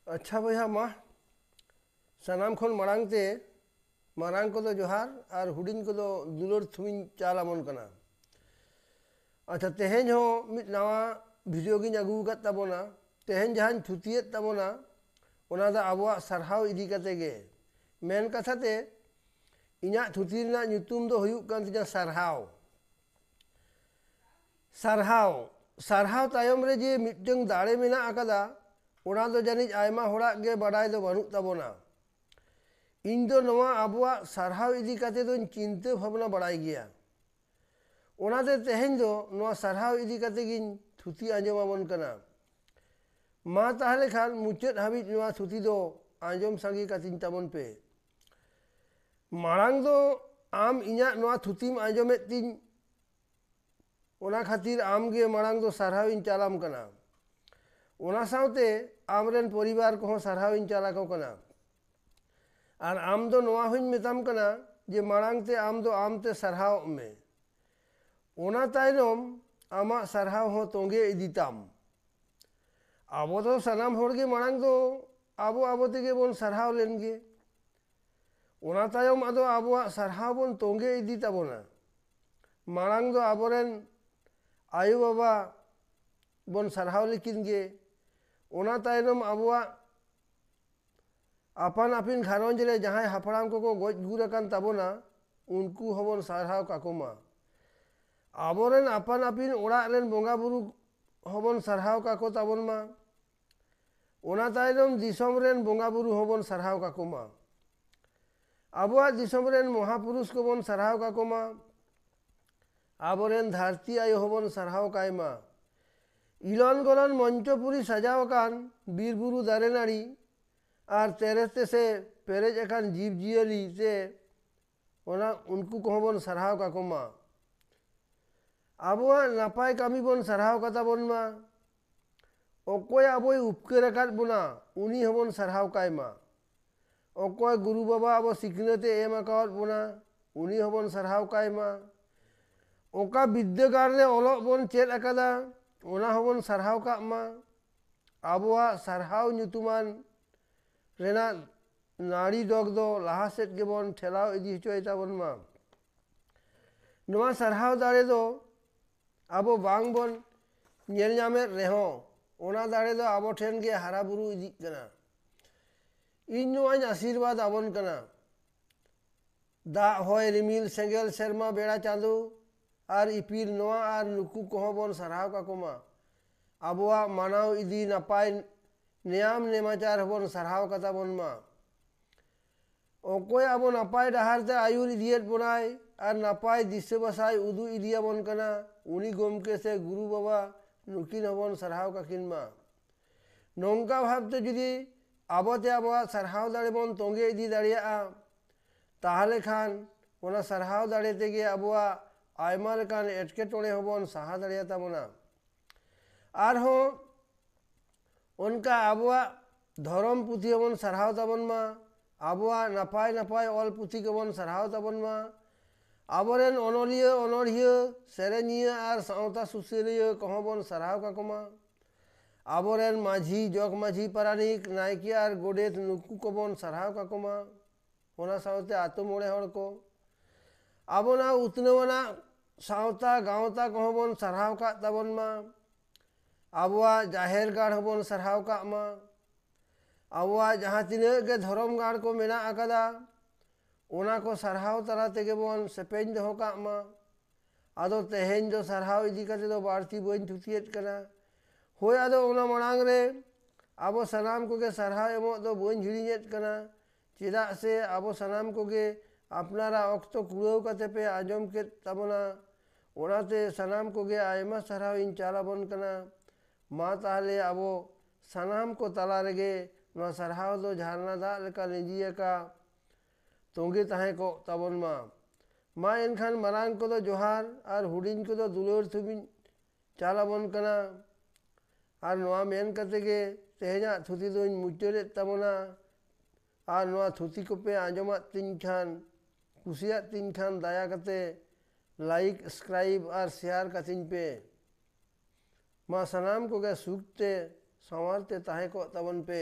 अच्छा भैया मा सानाम खन मांग ते मांग को जोहार और हुडिंग को दुलर थुमिन चालामन कना। अच्छा तेहें हो मिद नवा भिडियो गिन अगू तबोना तेहें जहां थुतियत तबोना ओना दा आबवा सरहाव इदी कते गे मेन कथा ते इना थुति रना ᱧᱩᱛᱩᱢ दो हुयुग कान तिना सरहाव सरहाव सरहाव तायम रे जे मिटंग दाड़े मेना आकादा ओना दो जानिज आयमा होड़ा गे बड़ाय दो बानुग तबोना। इन दो नवा आबवा सरहाव इदी कते दो चिंता भावना बड़ाय गया ओनाते तेहें दो नवा सरहाव इदी कते गिन थुति आंजमाबन कना। मा ताहले खान मुचाद हाबिज नवा थुति दो आंजम सांगी कतिन तबन पे मांग दो आम इना नवा थुतिम आंजमेत तिन ओना खातिर आम गे मांग दो सरहाव इन चालाम कना। ओना सावते आमरेन परिवार को सरहाव इन चाला को कना और आम दो नवा हुइन मेताम कना जे मांग ते आम ते सरहाव में ओना तायनम आमा सरहाव हो तोंगे इदिताम आबो तो सनाम होड़गे मांग दो आबो आबो तेगे बोन सरहाव लेनगे ओना तायम आदो आबवा सरहाव बोन तोंगे इदी ताबोना मांग दो आबोरेन आयु बाबा बोन सरहाव लेकिन गे ओना तायनम आबवा आपान आपिन घारंज रे जहां हापड़ाम को गज गुर अकान ताबोना उनको हबन सरहाव काकोमा आबोरेन आपान आपिन ओड़ा रेन बोंगा बुरु हबन सरहाव काको ताबोन मा ओना तायनम दिसम रेन बोंगा बुरु हबन सरहाव काकोमा आबवा दिसम रेन महापुरुष को बन सरहाव काकोमा आबोरेन धरती आयो हबन सरहाव कायमा इलन गलन मंचपुरी सजाव कान बीर बुरु दारे नाड़ी और तेरेते से पेरेज अकान जीव जियली से ओना उनको को बन सरहाव काकोमा आबवा नापाय कामी बन सरहाव कता बन मा अकोय आबोय उपकार अकाद बोना उनी हबन सरहाव कायमा अकोय गुरु बाबा आबो सिखनते एम अकाद बोना उनी हबन सरहाव कायमा ओका विद्यागार रे ओलोग बन चेद अकादा ओना हबन सरहाव कामा आबवा सरहाव ᱧᱩᱛᱩᱢᱟन रेना नाड़ी डग दो लाहा सेट गेबन ठेलाव इदी हचोय ताबन मा नवा सरहाव दाड़े दो आबो बांग बन नेल ᱧᱟᱢᱮᱫ रेहो ओना दाड़े दो आबो ठेन गे हारा बुरु इदी कना इन नोआñ आशीर्वाद आबन कना दा होय रिमिल सेंगेल सेरमा बेड़ा चांदो और इपिल नोआ और नुकु कोहो बन सरहाव काकोमा आबवा मानाव इदी नापाय नियम नेमाचार हबन सरहाव कता बन मा अकोय आबो नापाय डाहार ते आयुर इदियत बनाय और नापाय दिशे बसाय उदु इदिया बन कना उनी गोमके से गुरु बाबा नुकिन हबन सरहाव काकिन मा नोंका भाबते जुदी आबोते आबवा सरहाव दाड़े बन तोंगे इदी दाड़िया ताहले खान ओना सरहाव दाड़े तेगे आबवा आयमा लेकान एटकेटोड़े हबन साहा दाड़िया ताबोना और हो उनका आबवा धरम पुथी हबन सरहाव ताबन मा आबवा नापाय नापाय ऑल पुथी के बन सरहाव ताबन मा आबोरेन अनलिया अनड़िया सेरेनिया और सावता सुसेलिया कहो बन सरहाव काकोमा आबोरेन माझी जग माझी पारानिक नायकी और गोडेत नुकु को बन सरहाव काकोमा ओना सावते आतो मोड़े हड़ को आबोना उतनवना सावता गावता कहो बन सरहाव का ताबन मा आबवा जाहेर गाड़ हबन सरहाव का मा आबवा जहाँ तिना के धरम गाड़ को मेना आकादा ओना को सरहाव तला तेगे बन सेपेñ दो का मा आदो तेहेñ दो सरहाव इदी कते दो बाड़ती बन थुतियत कना होय आदो ओना मांग रे आबो सनाम को के सरहाव एमो दो बन झिड़िñet कना चेदा से आबो सनाम को के अपनारा अक्तो कुड़ाव कते पे आजम के तबना ओनाते सनाम को के आयमा सरहाव इन चाला बन कना मा ताहले आबो सनाम को तला रेगे नवा सरहाव दो झारना दा लेका लेजिया का तोंगे ताहे को तबन मा एनखान मारांग को दो जोहार और हुडिंग को दो दुलोर थुबिन चाला बन कना और नवा मेन कते गे तेहेजा थुति दो मुचरे तबना और नवा थुति को पे आंजमा तीन खान कुसिया तीन खान दाया कते लाइक सब्सक्राइब और शेयर कतिन पे मा सनाम को गे सूखते संवारते ताहे को तबन पे।